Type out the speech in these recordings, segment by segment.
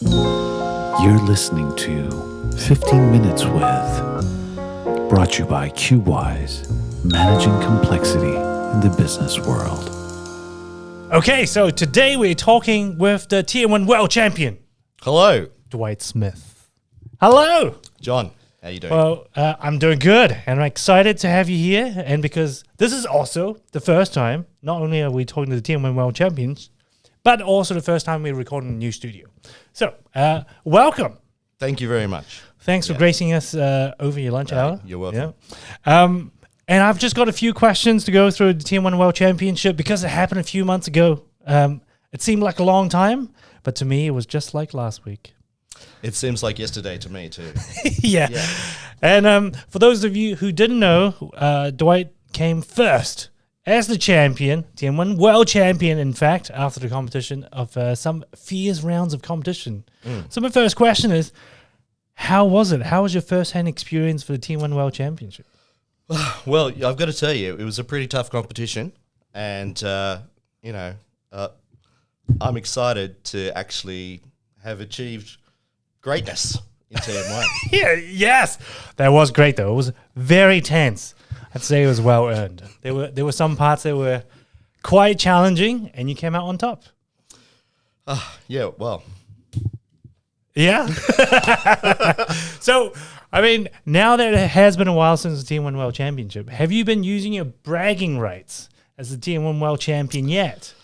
You're listening to 15 Minutes With, brought to you by QWise, managing complexity in the business world. Okay, so today we're talking with the TM1 World Champion, Hello, Dwight Smith. Hello. John. How you doing? Well, I'm doing good, and I'm excited to have you here. And because this is also the first time, not only are we talking to the TM1 World Champions, but also the first time we're recording in a new studio. So, welcome. Thank you very much. Thanks for gracing us over your lunch hour. You're welcome. Yeah. And I've just got a few questions to go through the TM1 World Championship because it happened a few months ago. It seemed like a long time, but to me, it was just like last week. It seems like yesterday to me too. Yeah. And for those of you who didn't know, Dwight came first as the champion, TM1 World Champion, in fact, after the competition of some fierce rounds of competition. So my first question is, how was it? How was your first-hand experience for the TM1 World Championship? Well, I've got to tell you, it was a pretty tough competition, and I'm excited to actually have achieved greatness in TM1. Yes, that was great though. It was very tense. I'd say it was well earned. There were some parts that were quite challenging, and you came out on top. Yeah, well, yeah. So, I mean, now that it has been a while since the TM1 World Championship, have you been using your bragging rights as the TM1 World Champion yet?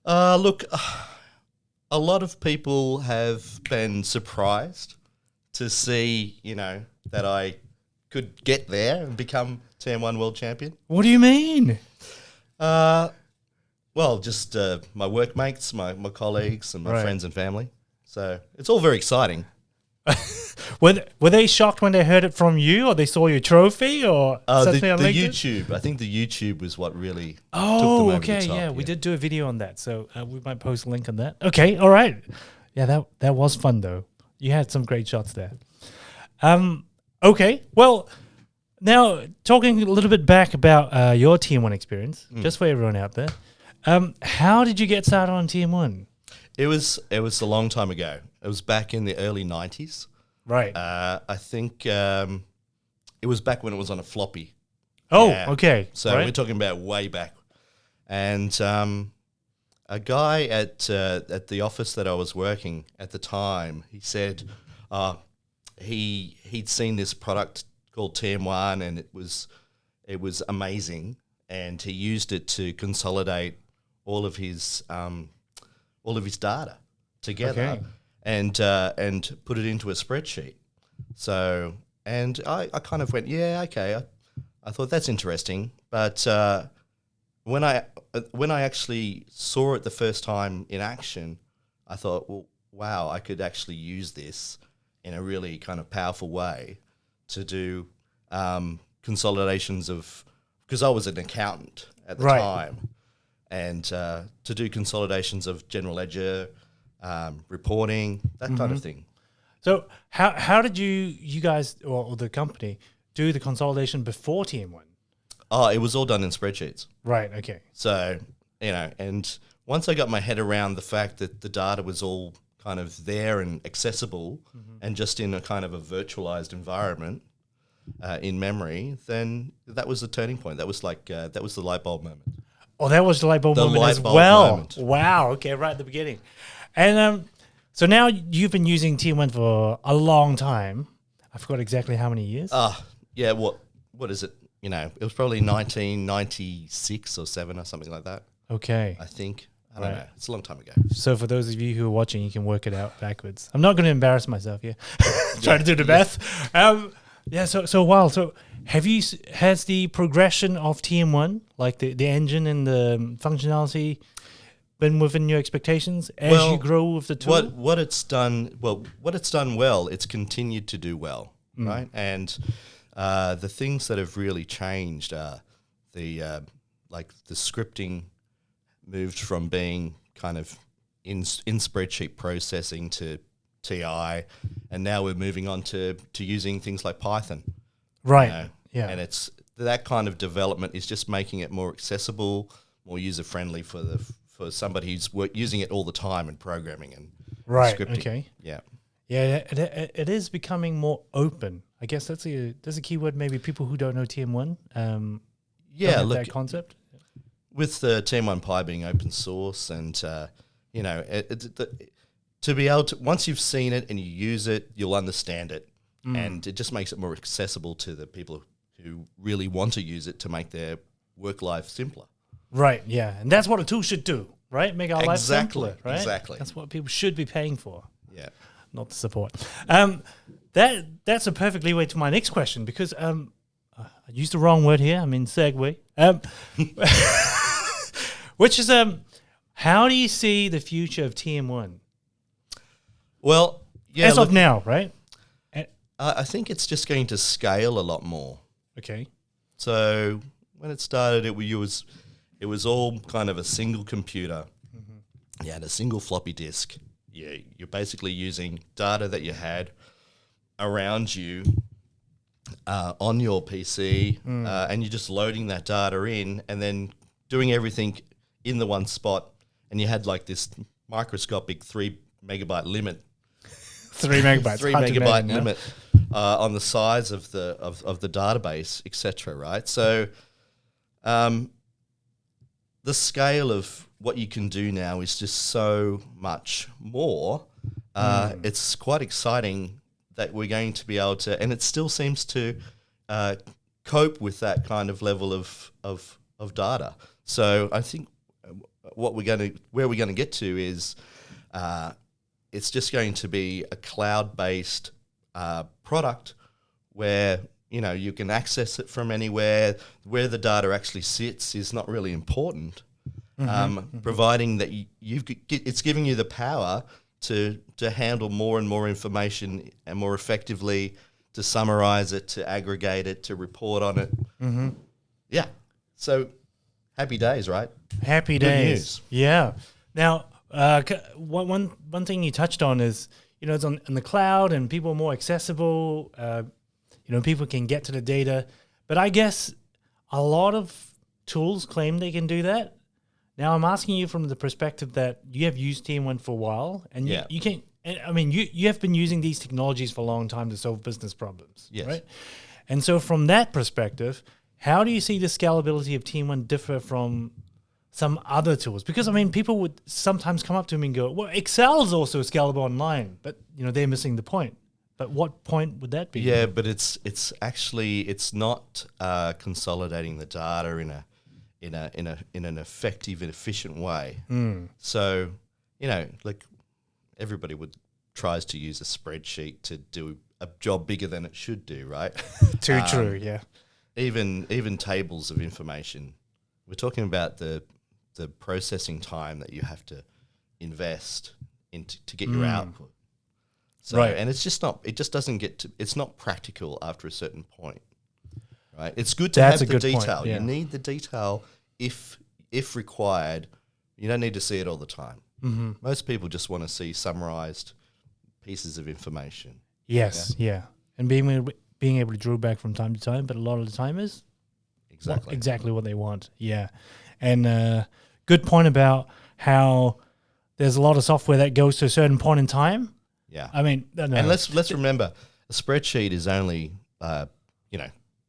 look, a lot of people have been surprised to see, that I could get there and become TM1 World Champion. What do you mean? Well, just my workmates, my colleagues, and my friends and family. So it's all very exciting. Were they shocked when they heard it from you, or they saw your trophy, or something on the LinkedIn? YouTube. I think the YouTube was what really took them Oh, over okay, the top. yeah, we did do a video on that, so we might post a link on that. Okay, all right. Yeah, that was fun though. You had some great shots there. Okay, well, now talking a little bit back about your TM1 experience, just for everyone out there. How did you get started on TM1? It was a long time ago. It was back in the early 90s. Right. I think it was back when it was on a floppy. Oh, Yeah. okay. So we're talking about way back. And a guy at the office that I was working at the time, he said he'd seen this product called TM1, and it was amazing, and he used it to consolidate all of his data together and put it into a spreadsheet. So, and I kind of went, yeah, okay. I thought that's interesting, but when I actually saw it the first time in action, I thought, well, wow, I could actually use this in a really kind of powerful way to do consolidations of, because I was an accountant at the time, and to do consolidations of general ledger, reporting, that kind of thing. So how did you guys or the company do the consolidation before TM1? Oh, it was all done in spreadsheets. Right. Okay. So, and once I got my head around the fact that the data was all kind of there and accessible and just in a kind of a virtualized environment in memory, then that was the turning point. That was like, that was the light bulb moment. Oh, that was the light bulb moment as bulb well. moment. Wow. Okay. Right at the beginning. And so now you've been using TM1 for a long time. I forgot exactly how many years. Yeah. What is it? It was probably 1996 or 7 or something like that. Okay. I think. I don't know. It's a long time ago. So for those of you who are watching, you can work it out backwards. I'm not going to embarrass myself here. Trying to do the math. So wow. So has the progression of TM1, like the engine and the functionality, been within your expectations as you grow with the tool? What it's done well, it's continued to do well, right? And the things that have really changed are the scripting moved from being kind of in spreadsheet processing to TI, and now we're moving on to using things like Python. Right. Yeah. And it's that kind of development is just making it more accessible, more user friendly for somebody who's using it all the time and programming Right. scripting. Okay. Yeah. Yeah, it is becoming more open. I guess that's a key word. Maybe people who don't know TM1 don't have that concept. With the TM1 Pi being open source and, to be able to, once you've seen it and you use it, you'll understand it. And it just makes it more accessible to the people who really want to use it to make their work life simpler. Right, yeah. And that's what a tool should do, right? Make our life simpler, right? Exactly. That's what people should be paying for. Yeah. Not the support. That's a perfect leeway to my next question because I used the wrong word here. I mean segue. Which is how do you see the future of TM1? Well, yeah. As of now, right? I think it's just going to scale a lot more. Okay. So when it started, it was all kind of a single computer. You had a single floppy disk. Yeah, you're basically using data that you had around you on your PC, and you're just loading that data in and then doing everything in the one spot. And you had like this microscopic 3 megabyte limit. 3 megabytes. 3 megabyte limit on the size of the database, etc. Right, so the scale of what you can do now is just so much more. It's quite exciting that we're going to be able to, and it still seems to cope with that kind of level of data. So I think where we're going to get to is. It's just going to be a cloud-based product where you can access it from anywhere. Where the data actually sits is not really important, providing that it's giving you the power to handle more and more information and more effectively, to summarize it, to aggregate it, to report on it. Yeah, so happy days, right? Happy Good days. news. Yeah. Now. One thing you touched on is, it's on in the cloud and people are more accessible. People can get to the data. But I guess a lot of tools claim they can do that. Now I'm asking you from the perspective that you have used TM1 for a while, and you can. I mean, you have been using these technologies for a long time to solve business problems, right? And so from that perspective, how do you see the scalability of TM1 differ from some other tools? Because, I mean, people would sometimes come up to me and go, well, Excel is also scalable online, but, they're missing the point. But what point would that be? Yeah, but it's not consolidating the data in an effective and efficient way. So, like everybody tries to use a spreadsheet to do a job bigger than it should do, right? Too true, yeah. Even tables of information. We're talking about the processing time that you have to invest to get your output. So, and it's just not. It just doesn't get to. It's not practical after a certain point, right? It's good to have the detail. Point, yeah. You need the detail if required. You don't need to see it all the time. Most people just want to see summarized pieces of information. Yes, yeah. And being able to draw back from time to time, but a lot of the time is exactly what they want. Yeah. And good point about how there's a lot of software that goes to a certain point in time. Yeah. I mean, no. And let's remember, a spreadsheet is only 2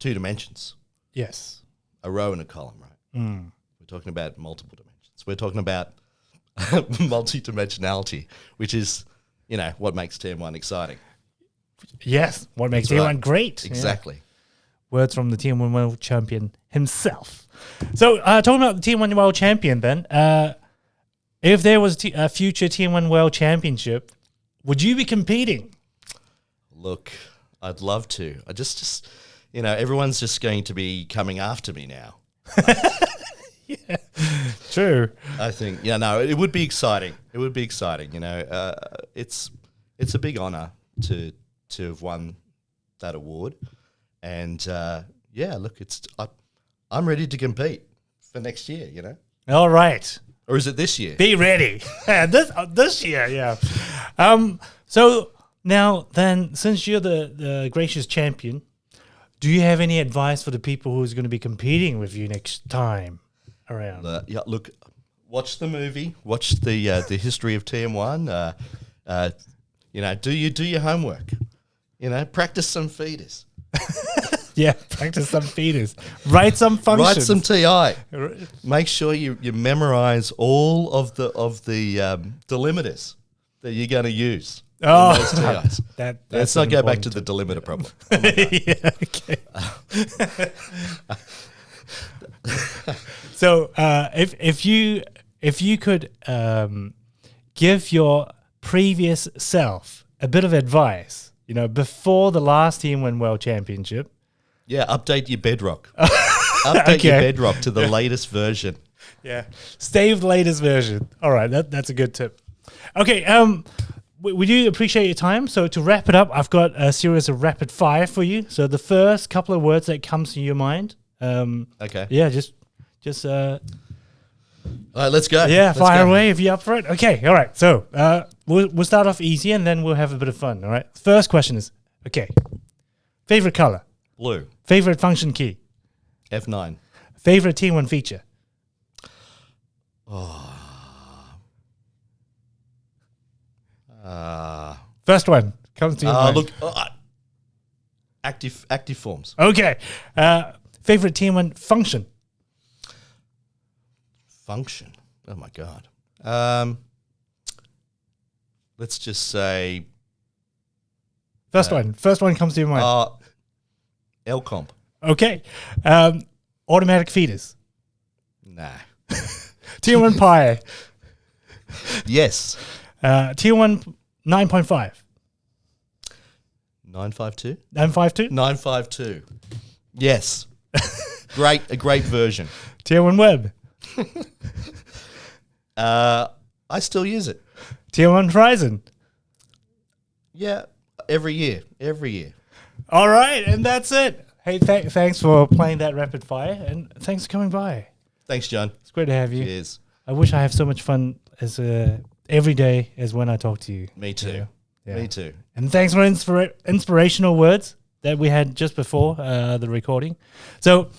dimensions. Yes. A row and a column, right? We're talking about multiple dimensions. We're talking about multi-dimensionality, which is, what makes TM1 exciting. Yes, what makes TM1 great. Exactly. Yeah. Words from the TM1 World Champion himself. So, talking about the TM1 World Champion then, if there was a future TM1 World Championship, would you be competing? Look, I'd love to. I just everyone's just going to be coming after me now. Yeah, true. I think, it would be exciting. It would be exciting. It's a big honor to have won that award. And look, I'm ready to compete for next year. All right. Or is it this year? Be ready. this year, yeah. So now then, since you're the gracious champion, do you have any advice for the people who's going to be competing with you next time around? Look, watch the movie. Watch the history of TM1. Do your homework. Practice some feeders. Yeah, practice some feeders. Write some functions. Write some TI. Make sure you memorize all of the delimiters that you're going to use. Oh, in those TIs. Let's not go back to the delimiter problem. Oh my God. Yeah, okay. So, if you could give your previous self a bit of advice, before the last TM1 World Championship. Yeah, update your bedrock. Update your bedrock to the latest version. Yeah, stay with the latest version. All right, that's a good tip. Okay, we do appreciate your time. So to wrap it up, I've got a series of rapid fire for you. So the first couple of words that comes to your mind. Okay. Yeah, just. All right, let's go. Yeah, let's fire go. away if you're up for it. Okay, all right. So we'll start off easy and then we'll have a bit of fun. All right. First question is, favorite color, Blue. favorite function key, F9. favorite T1 feature. First one comes to your mind. Look, active forms. Okay. Favorite T1 function. Function. Oh my God. Let's just say First one comes to your mind. L-comp. Okay. Automatic feeders. Nah. T1 Pi. Yes. T1 9.5. 952? 952. 952. Yes. A great version. T1 Web. I still use it. T1 Horizon. Yeah, every year. All right, and that's it. Hey, thanks for playing that rapid fire, and thanks for coming by. Thanks, John. It's great to have you. Cheers. I wish I have so much fun as every day as when I talk to you. Me too. Yeah. Me too. And thanks for inspirational words that we had just before the recording. So,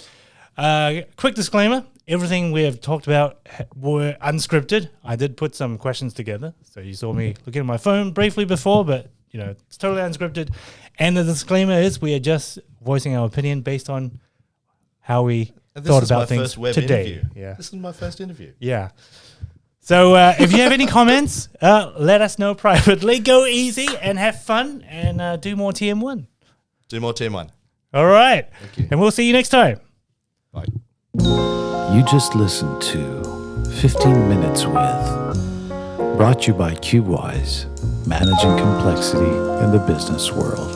quick disclaimer. Everything we have talked about were unscripted. I did put some questions together. So you saw me looking at my phone briefly before, but it's totally unscripted. And the disclaimer is we are just voicing our opinion based on how we thought about things today. Interview. Yeah. This is my first interview. Yeah. So if you have any comments, let us know privately. Go easy and have fun and do more TM1. Do more TM1. All right. Thank you. And we'll see you next time. Bye. You just listened to 15 Minutes With, brought to you by QWise, managing complexity in the business world.